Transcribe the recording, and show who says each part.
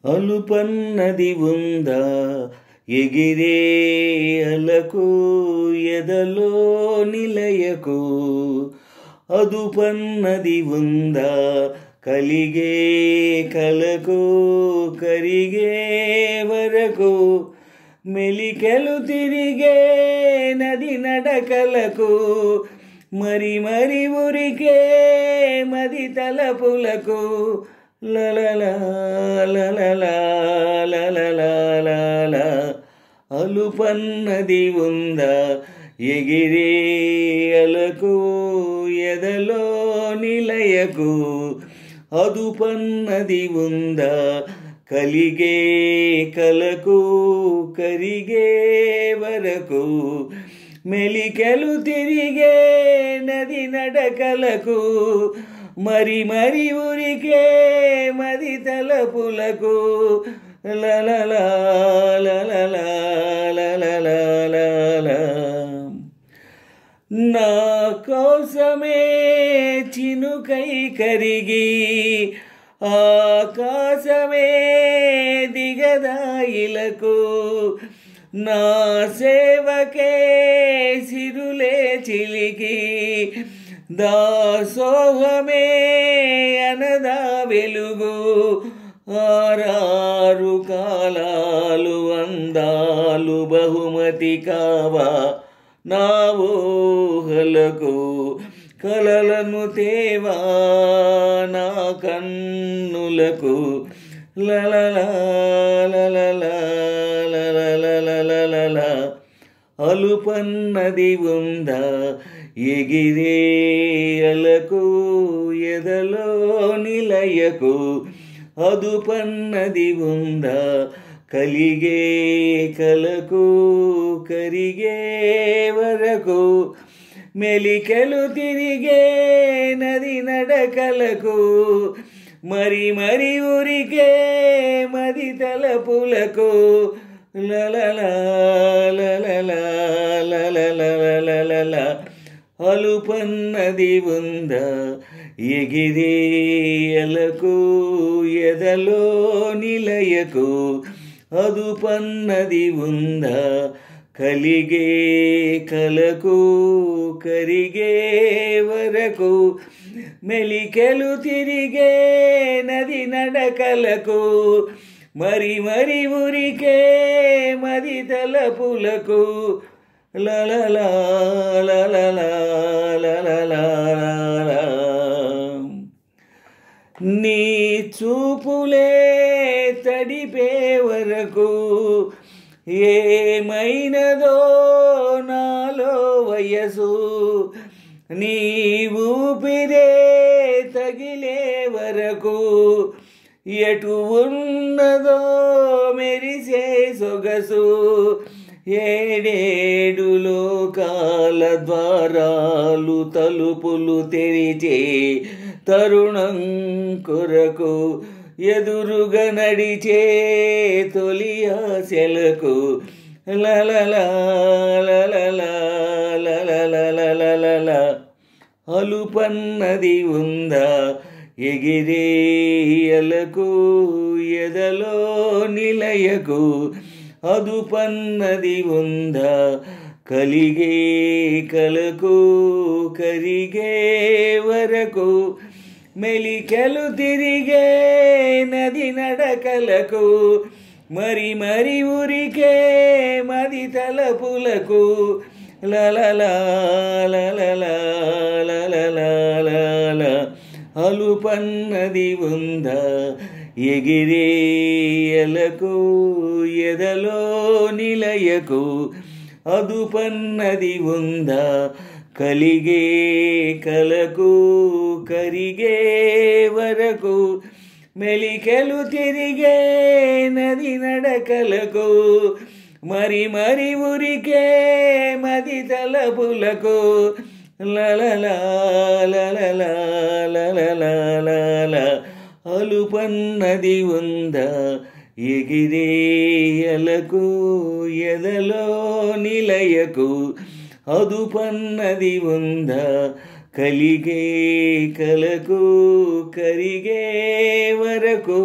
Speaker 1: అలుపన్నది ఉందా ఎగిరే అలకు ఎదలో నిలయకు అదుపన్నది ఉందా కలిగే కలకు కరిగే వరకు మెలికెలు తిరిగే నది నడకలకు మరి మరి ఉరికే మది తలపులకు లలలా లలలా లలలా అలుపన్నది ఉందా ఎగిరే అలకు ఎదలో నిలయకు అదుపన్నది ఉందా కలిగే కలకు కరిగే వరకు మెలికెలు తిరిగే నది నడకలకు మరి మరి ఉరికే మది తలపులకు లలలా లలలా లలలా నా కోసమే చినుకై కరిగి ఆకాశమే దిగదాయిలకు నా సేవకే సిరులే చిలికి దాసోహమే అనదా వెలుగు ఆరారు కాలాలు అందాలు బహుమతి కావా నా ఊహలకు కలలను తేవా నా కన్నులకు లలలా లలలా లలలా అలుపన్నది ఉందా ఎగిరే అలకు ఎదలో నిలయకు అదుపన్నది ఉందా కలిగే కలకు కరిగే వరకు మెలికెలు తిరిగే నది నడకలకు మరి మరి ఉరికే మది తలపులకు లలలా లలలా లలలా అలుపన్నది ఉందా ఎగిరే అలకు ఎదలో నిలయకు అదుపన్నది ఉందా కలిగే కలకు కరిగే వరకు మెలికెలు తిరిగే నది నడకలకు మరి మరి ఉరికే మది తలపులకు లలలా లలలా లలలా నీ చూపులే తడిపే వరకు ఏమైనదో నాలో వయసు నీ ఊపిరే తగిలే వరకు ఎటు ఉన్నదో మెరిసే సొగసు ఏడేడు లోకాల ద్వారాలు తలుపులు తెరిచే తరుణం కొరకు ఎదురుగా నడిచే తొలి ఆశలకు లలలా లలలా లలలా అలుపన్నది ఉందా ఎగిరే అలకు ఎదలో నిలయకు అదుపన్నది ఉందా కలిగే కలకు కరిగే వరకు మెలికెలు తిరిగే నది నడకలకు మరి మరి ఉరికే మది తలపులకు లలలా లలలా లలలా అలుపన్నది ఉందా ఎగిరే అలకు ఎదలో నిలయకు అదుపన్నది ఉందా కలిగే కలకు కరిగే వరకు మెలికెలు తిరిగే నది నడకలకు మరి మరి ఉరికే మది తలపులకు లలలా లలలా లలలా అలుపన్నది ఉందా ఎగిరే అలకు ఎదలో నిలయకు అదుపన్నది ఉందా కలిగే కలకు కరిగే వరకు